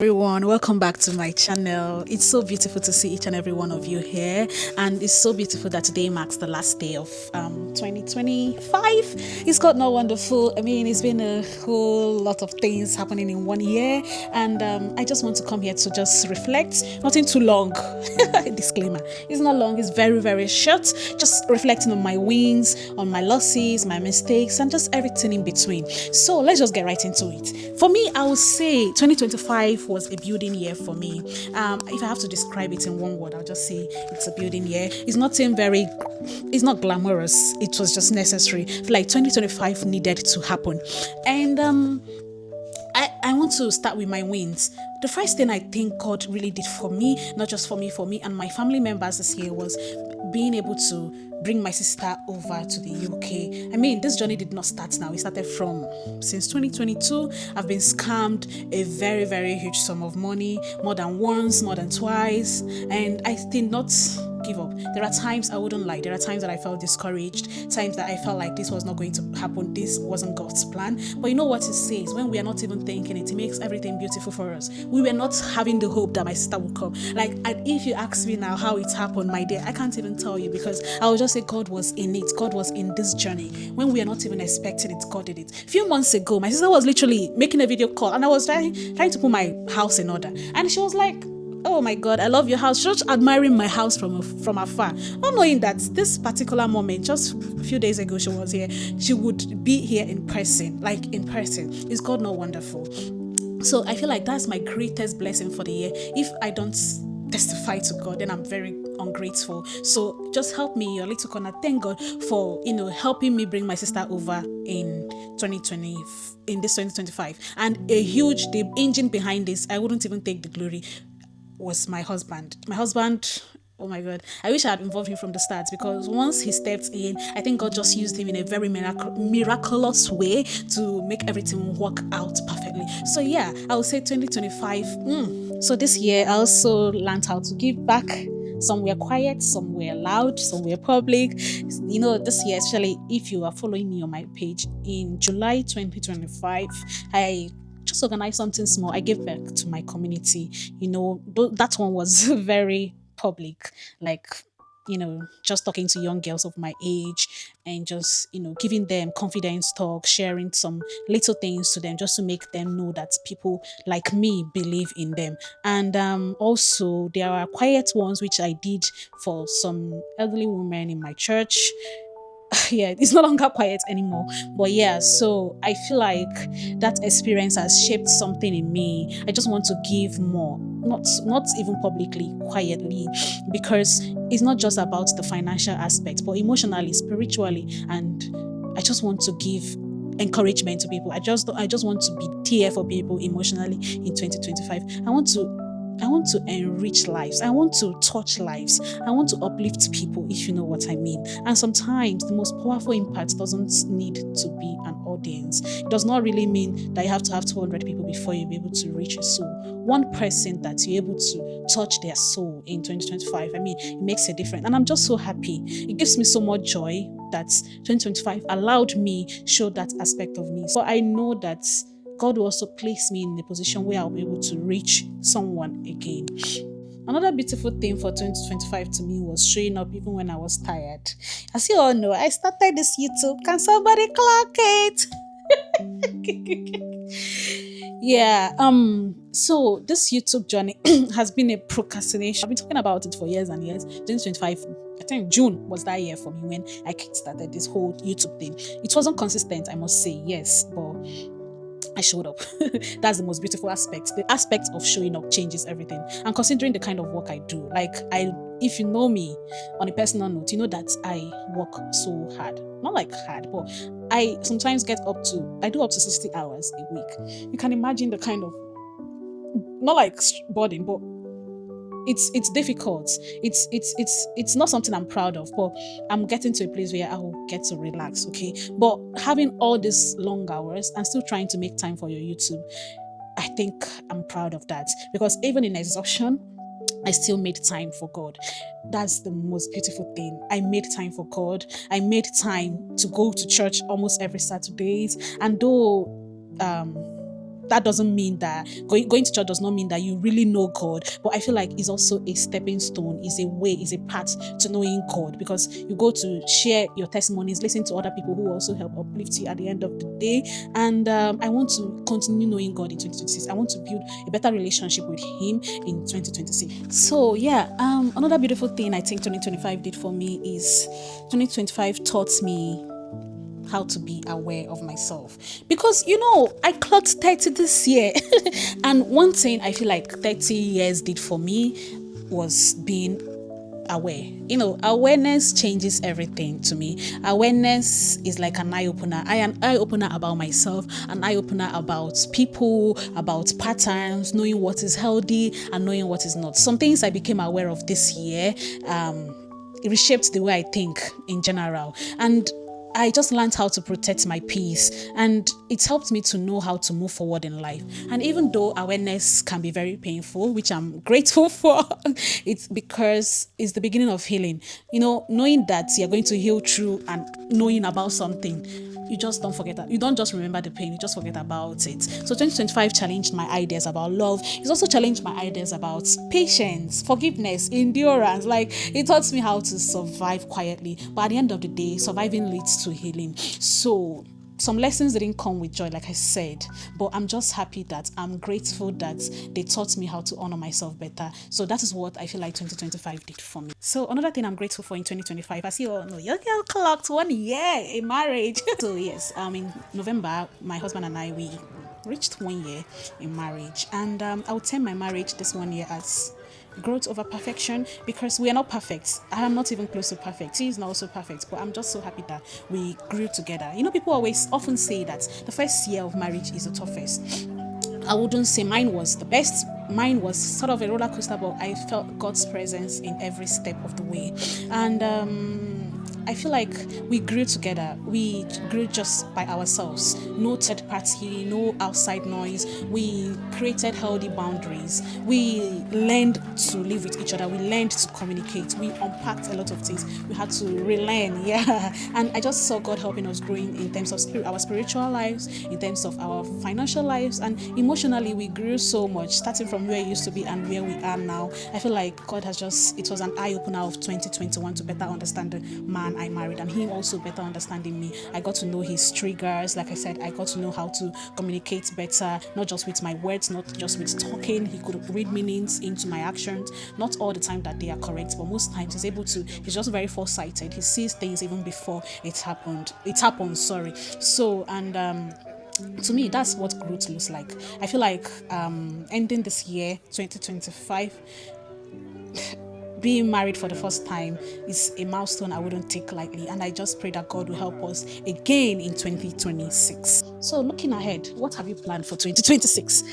Everyone, welcome back to my channel. It's so beautiful to see each and every one of you here, and it's so beautiful that today marks the last day of 2025. It's got no wonderful. I mean, it's been a whole lot of things happening in one year, and I just want to come here to just reflect. Nothing too long. Disclaimer: it's not long. It's very very short. Just reflecting on my wins, on my losses, my mistakes, and just everything in between. So let's just get right into it. For me, I would say 2025 was a building year for me. If I have to describe it in one word, I'll just say it's a building year. It's not glamorous. It was just necessary. Like 2025 needed to happen. And I want to start with my wins. The first thing I think God really did for me, not just for me and my family members this year, was being able to bring my sister over to the UK. I mean, this journey did not start now. It started from since 2022. I've been scammed a very, very huge sum of money, more than once, more than twice, and I did not give up. There are times I wouldn't lie. There are times that I felt discouraged, times that I felt like this was not going to happen. This wasn't God's plan. But you know what it says? When we are not even thinking it, it makes everything beautiful for us. We were not having the hope that my sister would come. Like, and if you ask me now how it happened, my dear, I can't even tell you, because I will just say God was in it. God was in this journey. When we are not even expecting it, God did it. A few months ago, my sister was literally making a video call, and I was trying to put my house in order. And she was like, "Oh my God, I love your house." Just admiring my house from afar, not knowing that this particular moment, just a few days ago, she was here. She would be here in person, like in person. Is God not wonderful? So I feel like that's my greatest blessing for the year. If I don't testify to God, then I'm very ungrateful. So just help me, your little corner. Thank God for helping me bring my sister over in 2020, in this 2025. And the engine behind this, I wouldn't even take the glory, was my husband. My husband, oh my God, I wish I had involved him from the start, because once he stepped in, I think God just used him in a very miraculous way to make everything work out perfectly. So yeah, I would say 2025. So this year I also learned how to give back. Somewhere quiet, somewhere loud, somewhere public. This year, especially if you are following me on my page, in July 2025, I just organized something small. I gave back to my community. That one was very public, like, just talking to young girls of my age, and just, giving them confidence talk, sharing some little things to them, just to make them know that people like me believe in them. And also, there are quiet ones which I did for some elderly women in my church. Yeah, it's no longer quiet anymore. But yeah, so I feel like that experience has shaped something in me. I just want to give more, not even publicly, quietly, because it's not just about the financial aspect, but emotionally, spiritually, and I just want to give encouragement to people. I just want to be there for people emotionally in 2025. I want to enrich lives. I want to touch lives. I want to uplift people, if you know what I mean. And sometimes the most powerful impact doesn't need to be an audience. It does not really mean that you have to have 200 people before you'll be able to reach a soul. One person that you're able to touch their soul in 2025, I mean, it makes a difference. And I'm just so happy. It gives me so much joy that 2025 allowed me show that aspect of me. So I know that God will also place me in a position where I'll be able to reach someone again. Another beautiful thing for 2025 to me was showing up even when I was tired. As you all know, I started this YouTube. Can somebody clock it? Yeah. So this YouTube journey has been a procrastination. I've been talking about it for years and years. 2025, I think June was that year for me when I kickstarted this whole YouTube thing. It wasn't consistent, I must say, yes, but I showed up. That's the most beautiful aspect. The aspect of showing up changes everything. And considering the kind of work I do, if you know me on a personal note, you know that I work so hard. Not like hard, but I sometimes I do up to 60 hours a week. You can imagine the kind of, not like burden, but it's difficult. It's not something I'm proud of, but I'm getting to a place where I will get to relax, okay? But having all these long hours and still trying to make time for your YouTube, I think I'm proud of that, because even in exhaustion, I still made time for God. That's the most beautiful thing. I made time for God. I made time to go to church almost every Saturdays. And though that doesn't mean that going to church does not mean that you really know God, but I feel like it's also a stepping stone, is a way, is a path to knowing God, because you go to share your testimonies, listen to other people who also help uplift you at the end of the day. And I want to continue knowing God in 2026. I want to build a better relationship with Him in 2026. So yeah, another beautiful thing I think 2025 did for me is 2025 taught me how to be aware of myself, because I clocked 30 this year. And one thing I feel like 30 years did for me was being aware. Awareness changes everything to me. Awareness is like an eye opener. An eye opener about myself, an eye opener about people, about patterns, knowing what is healthy and knowing what is not. Some things I became aware of this year, it reshaped the way I think in general. And I just learned how to protect my peace, and it's helped me to know how to move forward in life. And even though awareness can be very painful, which I'm grateful for, it's because it's the beginning of healing. Knowing that you're going to heal through and knowing about something, you just don't forget that. You don't just remember the pain, you just forget about it. So 2025 challenged my ideas about love. It's also challenged my ideas about patience, forgiveness, endurance. Like, it taught me how to survive quietly. But at the end of the day, surviving leads to healing. So some lessons didn't come with joy, like I said, but I'm just happy that I'm grateful that they taught me how to honor myself better. So that is what I feel like 2025 did for me. So another thing I'm grateful for in 2025, as you all know, your girl clocked 1 year in marriage. So yes, in November, my husband and I, we reached 1 year in marriage, and I would term my marriage this 1 year as growth over perfection, because we are not perfect. I am not even close to perfect. He is not also perfect, but I'm just so happy that we grew together. People always often say that the first year of marriage is the toughest. I wouldn't say mine was the best. Mine was sort of a roller coaster, but I felt God's presence in every step of the way. And I feel like we grew together. We grew just by ourselves. No third party, no outside noise. We created healthy boundaries. We learned to live with each other. We learned to communicate. We unpacked a lot of things. We had to relearn, yeah. And I just saw God helping us growing in terms of our spiritual lives, in terms of our financial lives, and emotionally we grew so much, starting from where it used to be and where we are now. I feel like God has it was an eye-opener of 2021 to better understand the man I married, and him also better understanding me. I got to know his triggers. Like I said, I got to know how to communicate better, not just with my words, not just with talking. He could read meanings into my actions. Not all the time that they are correct, but most times he's just very foresighted. He sees things even before it happens, sorry. So, and to me, that's what growth looks like. I feel like ending this year 2025, being married for the first time is a milestone I wouldn't take lightly, and I just pray that God will help us again in 2026. So looking ahead, what have you planned for 2026?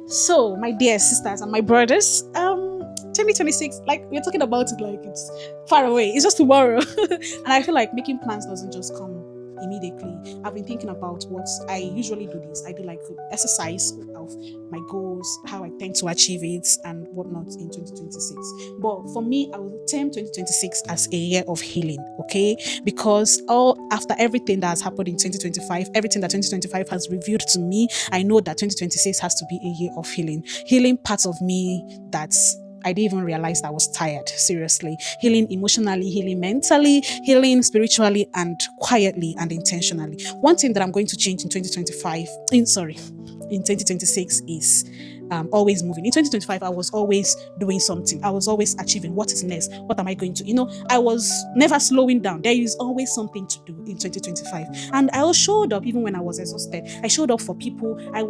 So my dear sisters and my brothers, 2026, like we're talking about it like it's far away, it's just tomorrow. And I feel like making plans doesn't just come immediately. I've been thinking about what I usually do. I do like exercise of my goals, how I tend to achieve it, and whatnot in 2026. But for me, I will term 2026 as a year of healing, okay? Because after everything that has happened in 2025, everything that 2025 has revealed to me, I know that 2026 has to be a year of healing parts of me that's I didn't even realize that I was tired. Seriously. Healing emotionally, healing mentally, healing spiritually, and quietly and intentionally. One thing that I'm going to change in 2026 is always moving. In 2025, I was always doing something. I was always achieving. What is next? What am I going to? I was never slowing down. There is always something to do in 2025. And I showed up even when I was exhausted. I showed up for people. I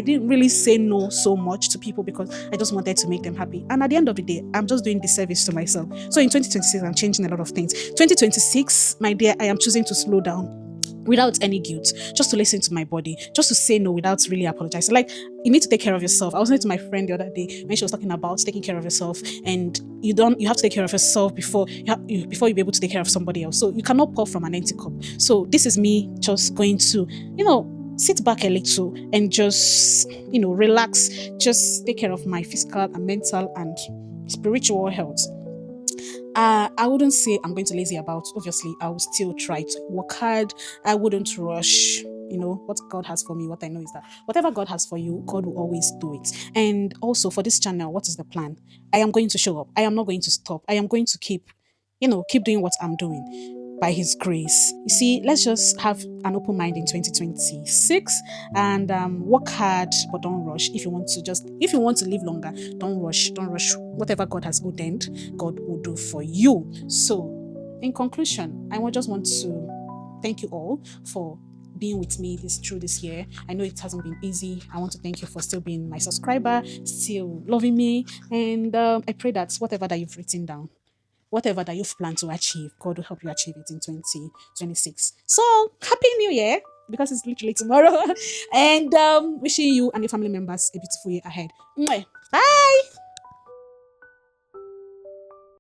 didn't really say no so much to people because I just wanted to make them happy. And at the end of the day, I'm just doing disservice to myself. So in 2026, I'm changing a lot of things. 2026, my dear, I am choosing to slow down without any guilt, just to listen to my body, just to say no without really apologizing. Like, you need to take care of yourself. I was talking to my friend the other day when she was talking about taking care of yourself, and you have to take care of yourself before you be able to take care of somebody else. So you cannot pour from an empty cup. So this is me just going to, sit back a little and just, relax, just take care of my physical and mental and spiritual health. I wouldn't say I'm going to lazy about. Obviously, I will still try to work hard. I wouldn't rush. what God has for me, what I know is that whatever God has for you, God will always do it. And also for this channel, what is the plan? I am going to show up. I am not going to stop. I am going to keep doing what I'm doing by His grace. You see, let's just have an open mind in 2026 and work hard, but don't rush. If you want to live longer, don't rush. Don't rush. Whatever God has ordained, God will do for you. So, in conclusion, just want to thank you all for being with me through this year. I know it hasn't been easy. I want to thank you for still being my subscriber, still loving me, and I pray that whatever that you've written down, whatever that you've planned to achieve, God will help you achieve it in 2026. So, Happy New Year, because it's literally tomorrow. And wishing you and your family members a beautiful year ahead. Mwah. Bye.